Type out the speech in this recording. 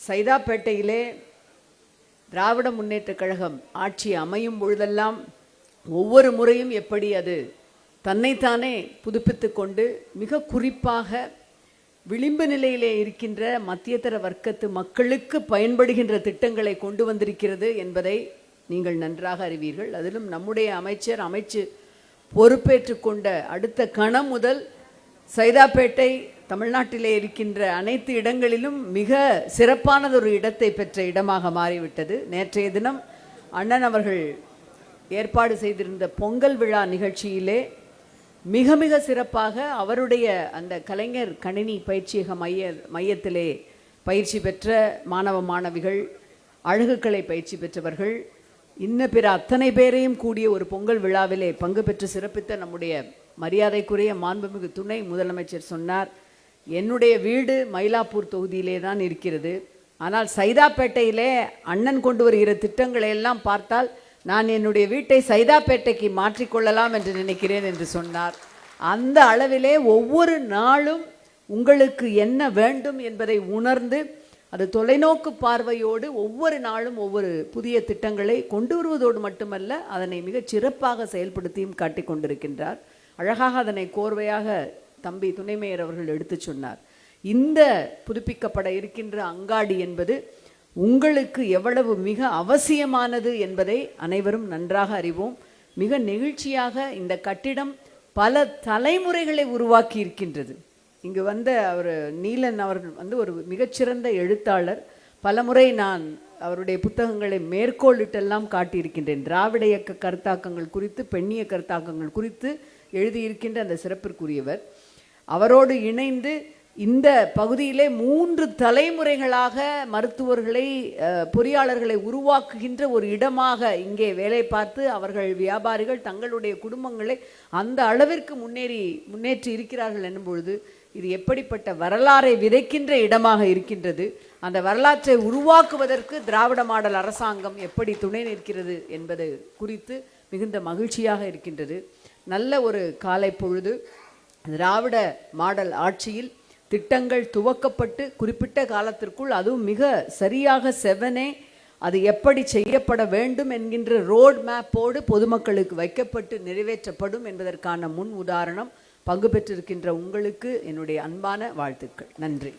சைதாப்பேட்டையிலே திராவிட முன்னேற்றக் கழகம் ஆட்சி அமையும் பொழுதெல்லாம் ஒவ்வொரு முறையும் எப்படி அது தன்னைத்தானே புதுப்பித்து கொண்டு மிக குறிப்பாக விளிம்பு நிலையிலே இருக்கின்ற மத்தியதர வர்க்கத்து மக்களுக்கு பயன்படுகின்ற திட்டங்களை கொண்டு வந்திருக்கிறது என்பதை நீங்கள் நன்றாக அறிவீர்கள். அதிலும் நம்முடைய அமைச்சு பொறுப்பேற்று கொண்ட அடுத்த கணம் முதல் சைதாப்பேட்டை தமிழ்நாட்டிலே இருக்கின்ற அனைத்து இடங்களிலும் மிக சிறப்பானதொரு இடத்தை பெற்ற இடமாக மாறிவிட்டது. நேற்றைய தினம் அண்ணன் அவர்கள் ஏற்பாடு செய்திருந்த பொங்கல் விழா நிகழ்ச்சியிலே மிக மிக சிறப்பாக அவருடைய அந்த கலைஞர் கணினி பயிற்சியக மையத்திலே பயிற்சி பெற்ற மாணவ மாணவிகள், அழகுக்கலை பயிற்சி பெற்றவர்கள், இன்ன பிற அத்தனை பேரையும் கூடிய ஒரு பொங்கல் விழாவிலே பங்கு பெற்று சிறப்பித்த நம்முடைய மரியாதைக்குரிய மாண்புமிகு துணை முதலமைச்சர் சொன்னார், என்னுடைய வீடு மயிலாப்பூர் தொகுதியிலே தான் இருக்கிறது, ஆனால் சைதாப்பேட்டையிலே அண்ணன் கொண்டு வருகிற திட்டங்களை எல்லாம் பார்த்தால் நான் என்னுடைய வீட்டை சைதாப்பேட்டைக்கு மாற்றிக்கொள்ளலாம் என்று நினைக்கிறேன் என்று சொன்னார். அந்த அளவிலே ஒவ்வொரு நாளும் உங்களுக்கு என்ன வேண்டும் என்பதை உணர்ந்து அது தொலைநோக்கு பார்வையோடு ஒவ்வொரு நாளும் ஒவ்வொரு புதிய திட்டங்களை கொண்டு வருவதோடு மட்டுமல்ல, அதனை மிகச் சிறப்பாக செயல்படுத்தியும் காட்டிக் கொண்டிருக்கின்றார். அழகாக அதனை கோர்வையாக தம்பி துணை மேயர் அவர்கள் எடுத்து சொன்னார். இந்த புதுப்பிக்கப்பட இருக்கின்ற அங்காடி என்பது உங்களுக்கு எவ்வளவு மிக அவசியமானது என்பதை அனைவரும் நன்றாக அறிவோம். மிக நெகிழ்ச்சியாக இந்த கட்டிடம் பல தலைமுறைகளை உருவாக்கி இருக்கின்றது. இங்கு வந்த அவர் நீலன் அவர்கள் ஒரு மிகச்சிறந்த எழுத்தாளர். பலமுறை நான் அவருடைய புத்தகங்களை மேற்கோளிட்டெல்லாம் காட்டியிருக்கின்றேன். திராவிட இயக்க கருத்தாக்கங்கள் குறித்து, பெண்ணிய கருத்தாக்கங்கள் குறித்து எழுதியிருக்கின்ற அந்த சிறப்பிற்குரியவர். அவரோடு இணைந்து இந்த பகுதியிலே 3 தலைமுறைகளாக மருத்துவர்களை, பொறியாளர்களை உருவாக்குகின்ற ஒரு இடமாக இங்கே வேலை பார்த்து அவர்கள் வியாபாரிகள் தங்களுடைய குடும்பங்களை அந்த அளவிற்கு முன்னேற்றி இருக்கிறார்கள் என்னும் பொழுது இது எப்படிப்பட்ட வரலாறை விதைக்கின்ற இடமாக இருக்கின்றது. அந்த வரலாற்றை உருவாக்குவதற்கு திராவிட மாடல் அரசாங்கம் எப்படி துணை நிற்கிறது என்பது குறித்து மிகுந்த மகிழ்ச்சியாக இருக்கின்றது. நல்ல ஒரு காலை பொழுது. திராவிட மாடல் ஆட்சியில் திட்டங்கள் துவக்கப்பட்டு குறிப்பிட்ட காலத்திற்குள் அதுவும் மிக சரியாக செவனே அது எப்படி செய்யப்பட வேண்டும் என்கின்ற ரோட் மேப்போடு பொதுமக்களுக்கு வைக்கப்பட்டு நிறைவேற்றப்படும் என்பதற்கான முன் உதாரணம். பங்கு பெற்றிருக்கின்ற உங்களுக்கு என்னுடைய அன்பான வாழ்த்துக்கள். நன்றி.